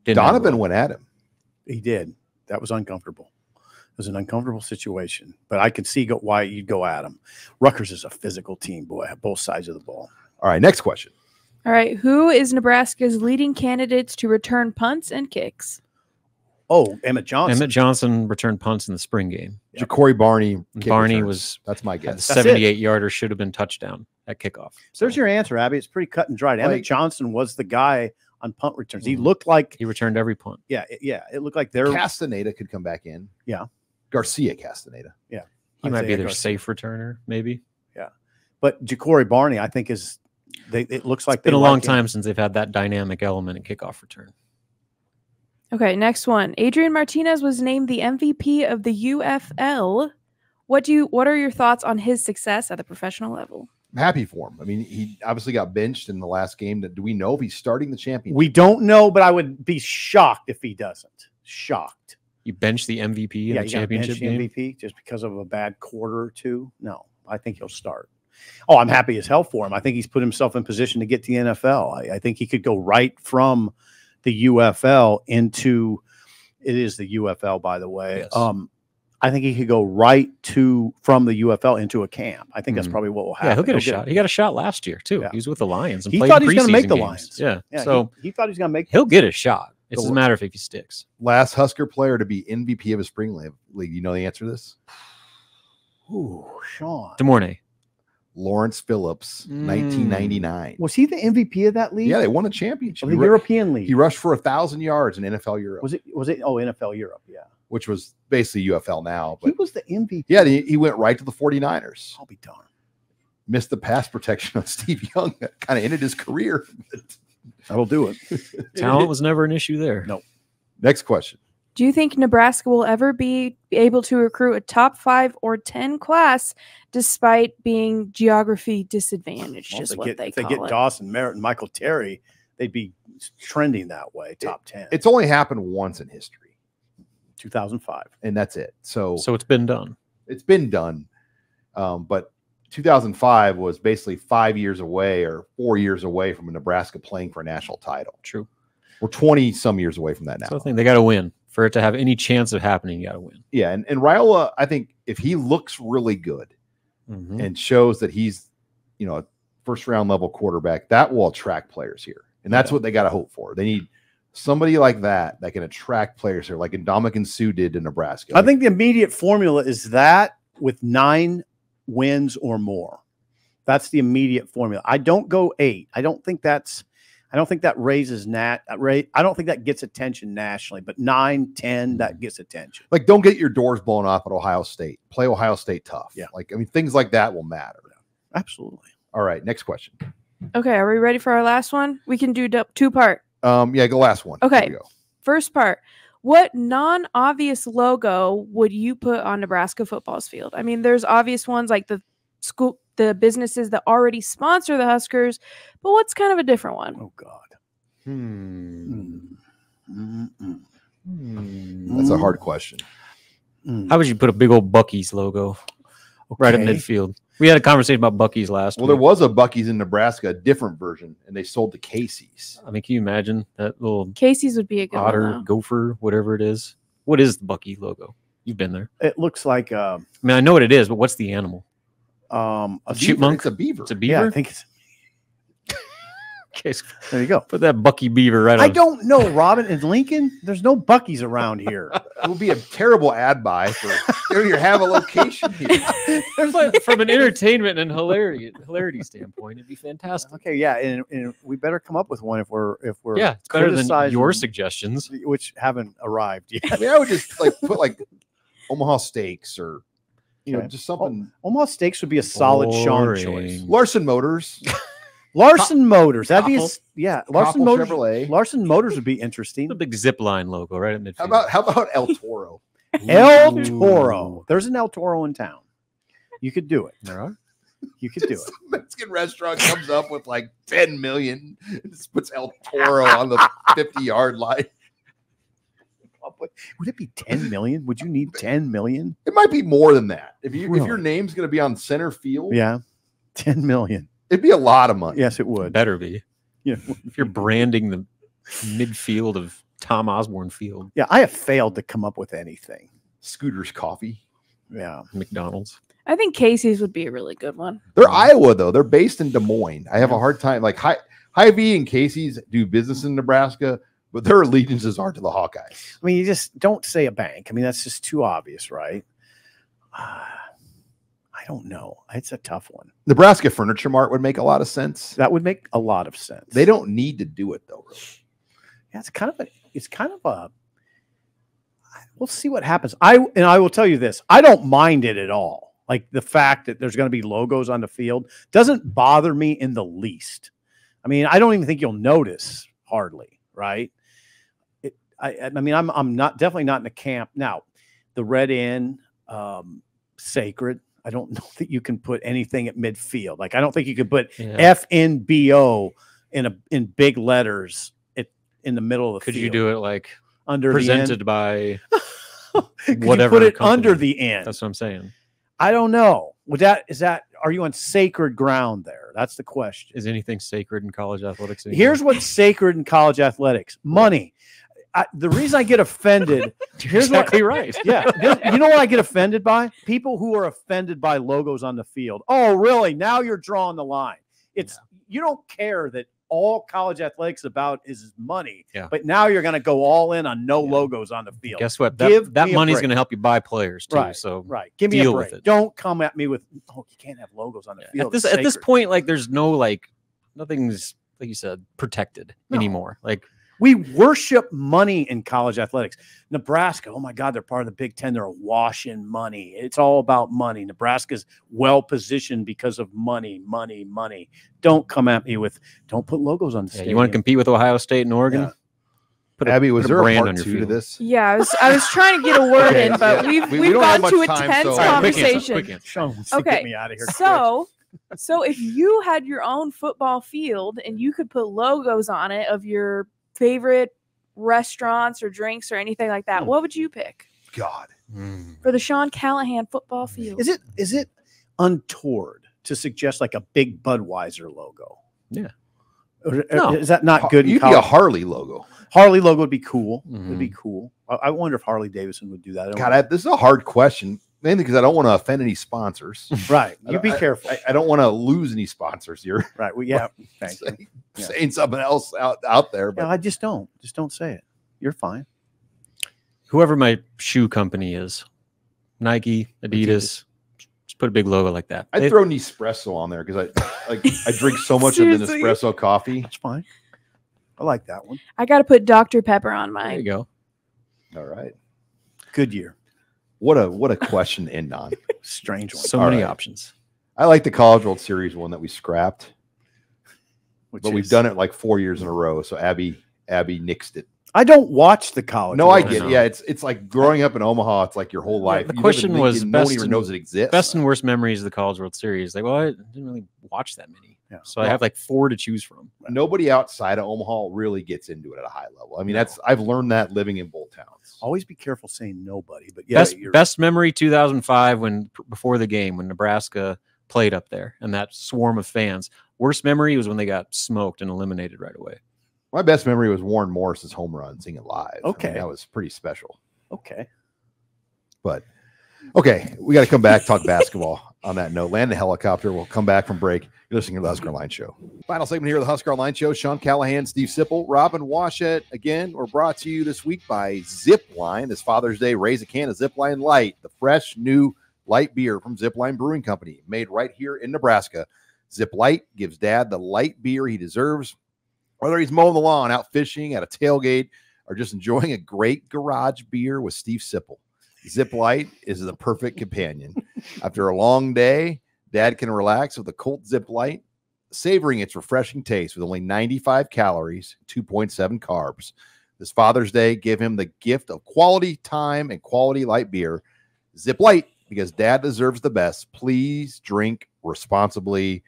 Donovan went at him. He did. That was uncomfortable. It was an uncomfortable situation, but I could see why you'd go at him. Rutgers is a physical team, boy, both sides of the ball. All right, next question. All right, who is Nebraska's leading candidates to return punts and kicks? Oh, Emmett Johnson. Emmett Johnson returned punts in the spring game. Yep. Ja'Cory Barney. That's my guess. 78-yarder should have been touchdown at kickoff. So there's your answer, Abby. It's pretty cut and dried. Emmett Johnson was the guy on punt returns. He looked like he returned every punt. Yeah. It looked like Castaneda could come back in. Yeah. Garcia Castaneda. Yeah. He might be their safe returner, maybe. Yeah. But Ja'Cory Barney, I think, it looks like it's been a long time since they've had that dynamic element in kickoff return. Okay, next one. Adrian Martinez was named the MVP of the UFL. What are your thoughts on his success at the professional level? I'm happy for him. I mean, he obviously got benched in the last game. Do we know if he's starting the championship? We don't know, but I would be shocked if he doesn't. Shocked. You bench the MVP in the championship game? MVP just because of a bad quarter or two? No, I think he'll start. Oh, I'm happy as hell for him. I think he's put himself in position to get to the NFL. I think he could go right from the UFL into – it is the UFL, by the way. Yes. I think he could go right from the UFL into a camp. I think that's probably what will happen. Yeah, he'll get a shot. He got a shot last year, too. Yeah. He was with the Lions. And he thought he was going to make the Lions. Yeah. So he thought he was going to make He'll get a shot. It doesn't matter if he sticks. Last Husker player to be MVP of a spring league. You know the answer to this? Ooh, Sean. DeMornay. Lawrence Phillips, 1999. Was he the MVP of that league? Yeah, they won a championship. The European League. He rushed for 1,000 yards in NFL Europe. Was it? Oh, NFL Europe, yeah. Which was basically UFL now. But he was the MVP. Yeah, he went right to the 49ers. I'll be darned. Missed the pass protection on Steve Young. That kind of ended his career. That'll do it. Talent was never an issue there. No. Next question. Do you think Nebraska will ever be able to recruit a top 5 or 10 class despite being geography disadvantaged? Well, is what they if they call get it. Dawson Merritt and Michael Terry, they'd be trending that way, top 10. It's only happened once in history. 2005. And that's it. So it's been done. It's been done. But 2005 was basically 5 years away or 4 years away from Nebraska playing for a national title. True. We're 20 some years away from that now. So I think they got to win. For it to have any chance of happening, you got to win. Yeah, and Raiola, I think if he looks really good and shows that he's, a first-round level quarterback, that will attract players here. And that's what they got to hope for. They need somebody like that can attract players here, like Ndamukong Suh did in Nebraska. I think the immediate formula is that with 9 wins or more. That's the immediate formula. I don't go 8. I don't think that raises I don't think that gets attention nationally, but 9, 10, that gets attention. Like, don't get your doors blown off at Ohio State. Play Ohio State tough. Yeah. Things like that will matter. Absolutely. All right, next question. Okay, are we ready for our last one? We can do 2-part. Yeah, go last one. Okay. First part. What non-obvious logo would you put on Nebraska football's field? I mean, there's obvious ones like the businesses that already sponsor the Huskers, but what's kind of a different one? Oh God. That's a hard question. How would you put a big old Buc-ee's logo right at midfield? We had a conversation about Buc-ee's last week. There was a Buc-ee's in Nebraska, a different version, and they sold to Casey's. I mean, can you imagine that little Casey's would be a good otter, one, gopher, whatever it is? What is the Buc-ee logo? You've been there. It looks like I mean, I know what it is, but what's the animal? a chipmunk. It's a beaver. It's a beaver. Yeah, I think it's There you go. Put that Bucky Beaver right on. I don't know, Robin. In Lincoln, there's no Bucky's around here. It would be a terrible ad buy for you have a location here. But from an entertainment and hilarity standpoint, it'd be fantastic. Okay, yeah, and we better come up with one if we're it's better than your suggestions, which haven't arrived yet. I mean, I would just like put like Omaha Steaks or just something. Omaha Steaks would be a solid Sean choice. Larson Motors. Larson Motors. That'd be Larson Motors. Chevrolet. Larson Motors would be interesting. The big Zipline logo right at midfield. How about El Toro? El Toro. There's an El Toro in town. You could do it. There are. You could do it. Mexican restaurant comes up with like 10 million. And just puts El Toro on the 50-yard line. Would it be 10 million? Would you need 10 million? It might be more than that. If your name's going to be on center field. Yeah. 10 million. It'd be a lot of money. Yes, it would. Better be. Yeah. If you're branding the midfield of Tom Osborne Field. Yeah, I have failed to come up with anything. Scooter's Coffee. Yeah. McDonald's. I think Casey's would be a really good one. They're Iowa, though. They're based in Des Moines. I have a hard time. Like Hy-Vee and Casey's do business in Nebraska, but their allegiances are to the Hawkeyes. I mean, you just don't say a bank. I mean, that's just too obvious, right? I don't know. It's a tough one. Nebraska Furniture Mart would make a lot of sense. That would make a lot of sense. They don't need to do it, though, really. Yeah, it's kind of a we'll see what happens. I will tell you this. I don't mind it at all. Like the fact that there's going to be logos on the field doesn't bother me in the least. I mean, I don't even think you'll notice hardly, right? I mean, I'm definitely not in the camp. Now, the red N, sacred. I don't know that you can put anything at midfield. Like I don't think you could put FNBO in big letters in the middle of the field. Could you do it like under presented by whatever? Put it under the end. That's what I'm saying. I don't know. Are you on sacred ground there? That's the question. Is anything sacred in college athletics anymore? Here's what's sacred in college athletics: money. The reason I get offended, here's exactly right. Yeah. You know what I get offended by? People who are offended by logos on the field. Oh, really? Now you're drawing the line. You don't care that all college athletics about is money. Yeah. But now you're going to go all in on no logos on the field. Guess what? That money's going to help you buy players too. Right. So give me a break. With it. Don't come at me with you can't have logos on the field. At this point, like there's no nothing's like you said protected anymore. Like. We worship money in college athletics. Nebraska, oh my God, they're part of the Big Ten. They're awash in money. It's all about money. Nebraska's well positioned because of money, money, money. Don't come at me with, don't put logos on the stadium. You want to compete with Ohio State and Oregon? Yeah. Abby, was there a part 2 to this? Yeah, I was trying to get a word in, but we've gone to a tense conversation. Quick Sean, get me out of here. So if you had your own football field and you could put logos on it of your favorite restaurants or drinks or anything like that, what would you pick? God. For the Sean Callahan football field. Is it untoward to suggest like a big Budweiser logo? Yeah. No. Is that not good? You'd be a Harley logo. Harley logo would be cool. It would be cool. I wonder if Harley Davidson would do that. God, this is a hard question. Mainly because I don't want to offend any sponsors. Right. You be careful. I don't want to lose any sponsors here. Right. Well, yeah. Saying something else out there. But I just don't say it. You're fine. Whoever my shoe company is, Nike, Adidas, just put a big logo like that. I'd throw Nespresso on there because I drink so much of the Nespresso coffee. That's fine. I like that one. I got to put Dr. Pepper on mine. There you go. All right. Goodyear. What a question to end on. Strange one. So many options. I like the College World Series one that we scrapped, we've done it like 4 years in a row. So Abby nixed it. I don't watch the college. No, I get it. Yeah, it's like growing up in Omaha. It's like your whole life. The question was no one even knows it exists. Best and worst memories of the College World Series. Like, well, I didn't really watch that many. Yeah. So I have like 4 to choose from. Nobody outside of Omaha really gets into it at a high level. I mean, I've learned that living in both towns. Always be careful saying nobody. But yeah, best memory 2005 before the game when Nebraska played up there and that swarm of fans. Worst memory was when they got smoked and eliminated right away. My best memory was Warren Morris's home run, seeing it live. Okay, that was pretty special. Okay, but okay, we got to come back talk basketball. on that note, land the helicopter. We'll come back from break. You're listening to the Husker Online Show. Final segment here of the Husker Online Show. Sean Callahan, Steve Sipple, Robin Washett. Again, we're brought to you this week by Zipline. This Father's Day, raise a can of Zipline Light, the fresh new light beer from Zipline Brewing Company, made right here in Nebraska. ZipLite gives Dad the light beer he deserves, whether he's mowing the lawn, out fishing, at a tailgate, or just enjoying a great garage beer with Steve Sipple. ZipLite is the perfect companion. After a long day, Dad can relax with a Colt ZipLite, savoring its refreshing taste with only 95 calories, 2.7 carbs. This Father's Day, give him the gift of quality time and quality light beer. ZipLite, because Dad deserves the best. Please drink responsibly.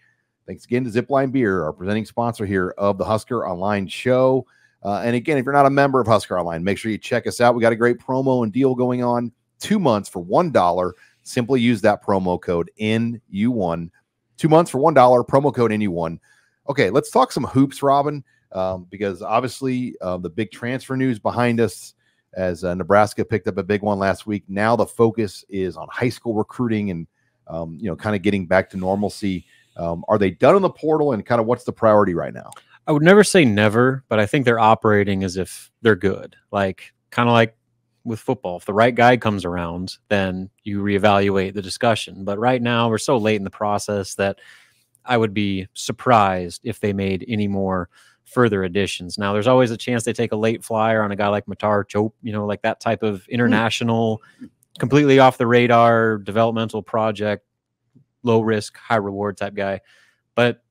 Thanks again to Zipline Beer, our presenting sponsor here of the Husker Online Show. And again, if you're not a member of Husker Online, make sure you check us out. We got a great promo and deal going on. 2 months for $1. Simply use that promo code NU1. 2 months for $1. Promo code NU1. Okay, let's talk some hoops, Robin, because obviously the big transfer news behind us as Nebraska picked up a big one last week. Now the focus is on high school recruiting and, kind of getting back to normalcy. Are they done in the portal, and kind of what's the priority right now? I would never say never, but I think they're operating as if they're good. Kind of like with football, if the right guy comes around, then you reevaluate the discussion. But right now, we're so late in the process that I would be surprised if they made any more further additions. Now, there's always a chance they take a late flyer on a guy like Matar Chope, like that type of international, completely off the radar developmental project, low risk, high reward type guy. But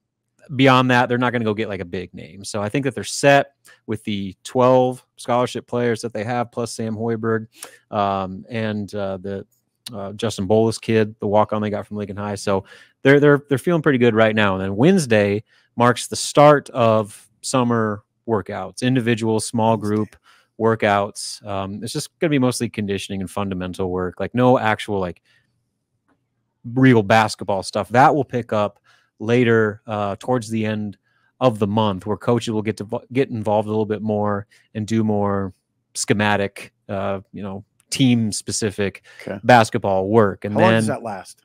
beyond that, they're not going to go get like a big name. So I think that they're set with the 12 scholarship players that they have, plus Sam Hoiberg and the Justin Bolus kid, the walk-on they got from Lincoln High. So they're feeling pretty good right now. And then Wednesday marks the start of summer workouts, individual small group workouts. It's just going to be mostly conditioning and fundamental work, like no actual real basketball stuff. That will pick up later towards the end of the month, where coaches will get involved a little bit more and do more schematic, team specific basketball work. And how long does that last?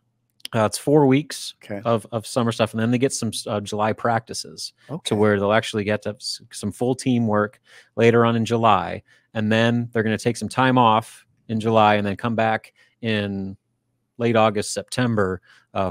It's 4 weeks of summer stuff, and then they get some July practices to where they'll actually get to some full team work later on in July, and then they're going to take some time off in July and then come back in late August, September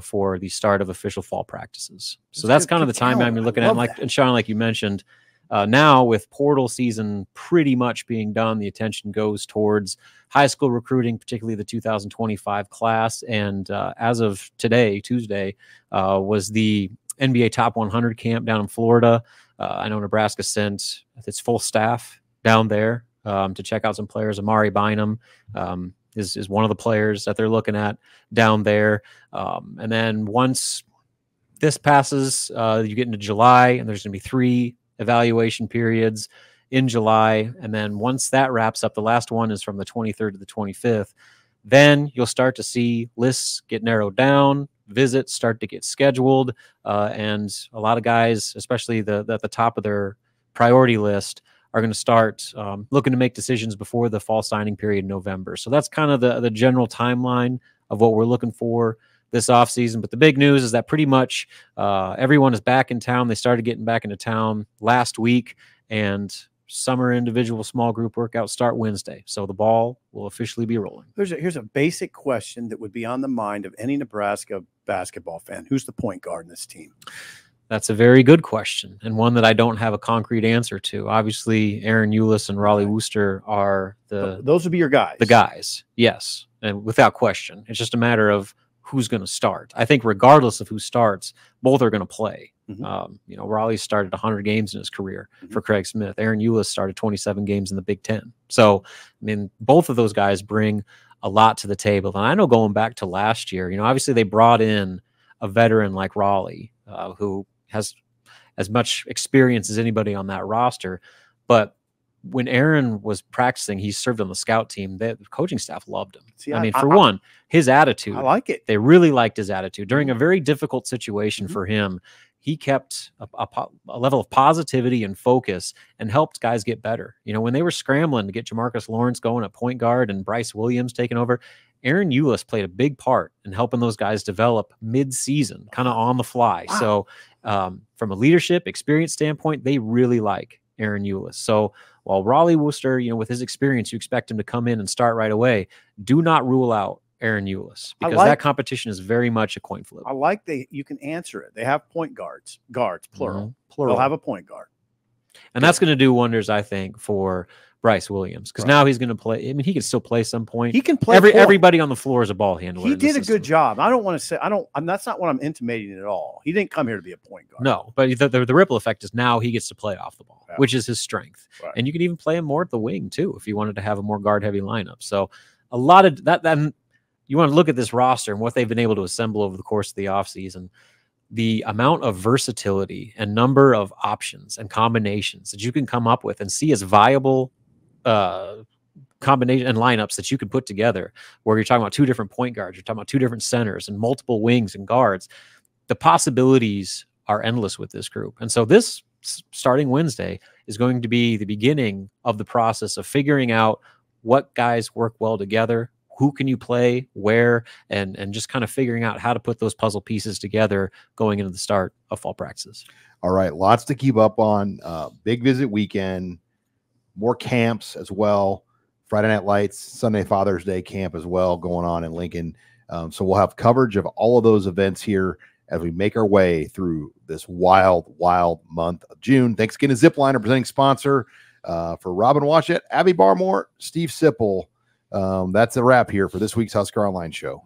for the start of official fall practices. So that's kind of the timeline you're looking at. And Sean, like you mentioned, now with portal season pretty much being done, the attention goes towards high school recruiting, particularly the 2025 class. And as of today, Tuesday, was the NBA Top 100 camp down in Florida. I know Nebraska sent its full staff down there to check out some players. Amari Bynum is one of the players that they're looking at down there. And then once this passes, you get into July, and there's going to be 3 evaluation periods in July. And then once that wraps up, the last one is from the 23rd to the 25th. Then you'll start to see lists get narrowed down, visits start to get scheduled, and a lot of guys, especially at the top of their priority list, are going to start looking to make decisions before the fall signing period in November. So that's kind of the general timeline of what we're looking for this offseason. But the big news is that pretty much everyone is back in town. They started getting back into town last week, and summer individual small group workouts start Wednesday. So the ball will officially be rolling. Here's a basic question that would be on the mind of any Nebraska basketball fan. Who's the point guard in this team? That's a very good question, and one that I don't have a concrete answer to. Obviously, Aaron Eulis and Raleigh Wooster are those would be your guys. The guys, yes, and without question. It's just a matter of who's going to start. I think regardless of who starts, both are going to play. Raleigh started 100 games in his career for Craig Smith. Aaron Eulis started 27 games in the Big Ten. So, I mean, both of those guys bring a lot to the table. And I know going back to last year, obviously they brought in a veteran like Raleigh, who has as much experience as anybody on that roster. But when Aaron was practicing, he served on the scout team. The coaching staff loved him. See, one, his attitude. I like it. They really liked his attitude. During a very difficult situation for him, he kept a level of positivity and focus and helped guys get better. When they were scrambling to get Jamarcus Lawrence going at point guard and Bryce Williams taking over, Aaron Eulis played a big part in helping those guys develop mid-season, kind of on the fly. Wow. So from a leadership experience standpoint, they really like Aaron Eulis. So while Raleigh Worcester, you know, with his experience, you expect him to come in and start right away, do not rule out Aaron Eulis, because that competition is very much a coin flip. I like you can answer it. They have point guards, plural. Plural. They'll have a point guard. And that's going to do wonders, I think, for Bryce Williams, because now he's going to play. I mean, he can still play some point. He can play. Everybody on the floor is a ball handler. He did a good job. I don't want to say that's not what I'm intimating at all. He didn't come here to be a point guard. No, but the ripple effect is now he gets to play off the ball, which is his strength. Right. And you can even play him more at the wing too if you wanted to have a more guard heavy lineup. So a lot of that. Then you want to look at this roster and what they've been able to assemble over the course of the offseason. The amount of versatility and number of options and combinations that you can come up with and see as viable combination and lineups that you can put together, where you're talking about 2 different point guards, you're talking about 2 different centers and multiple wings and guards. The possibilities are endless with this group. And so this starting Wednesday is going to be the beginning of the process of figuring out what guys work well together, who can you play where, and just kind of figuring out how to put those puzzle pieces together going into the start of fall practices. All right, lots to keep up on. Big visit weekend, more camps as well. Friday Night Lights, Sunday Father's Day camp as well going on in Lincoln. So we'll have coverage of all of those events here as we make our way through this wild, wild month of June. Thanks again to Zipline, our presenting sponsor. For Robin Washett, Abby Barmore, Steve Sipple. That's a wrap here for this week's Husker Online show.